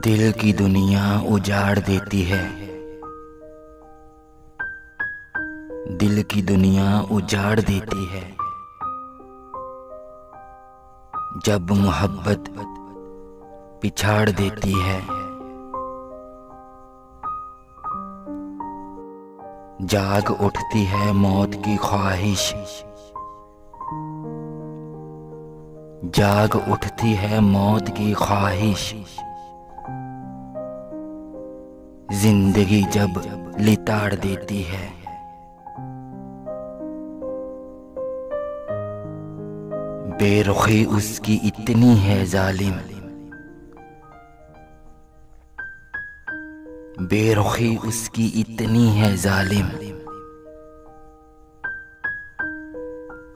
दिल की दुनिया उजाड़ देती है, दिल की दुनिया उजाड़ देती है। जब मोहब्बत पिछाड़ देती है, जाग उठती है मौत की ख्वाहिश, जाग उठती है मौत की ख्वाहिश। जिंदगी जब लिताड़ देती है, बेरुखी उसकी इतनी है जालिम, बेरुखी उसकी इतनी है जालिम।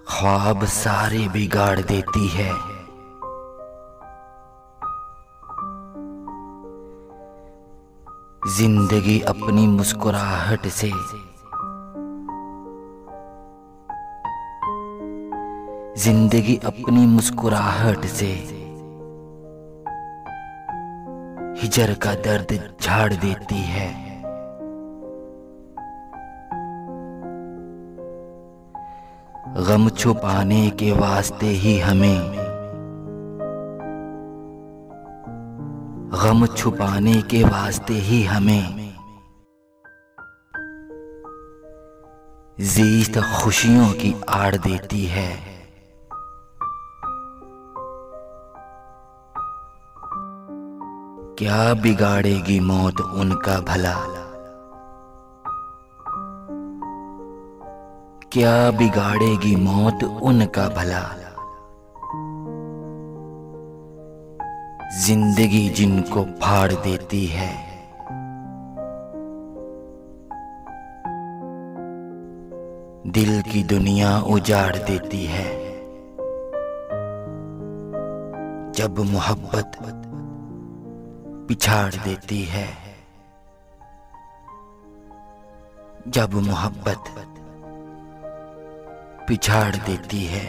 ख्वाब सारे बिगाड़ देती है, जिंदगी अपनी मुस्कुराहट से, जिंदगी अपनी मुस्कुराहट से हिजर का दर्द झाड़ देती है। गम छुपाने के वास्ते ही हमें, गम छुपाने के वास्ते ही हमें जीत खुशियों की आड़ देती है। क्या बिगाड़ेगी मौत उनका भला, क्या बिगाड़ेगी मौत उनका भला। जिंदगी जिनको फाड़ देती है, दिल की दुनिया उजाड़ देती है। जब मोहब्बत पिछाड़ देती है, जब मोहब्बत पिछाड़ देती है।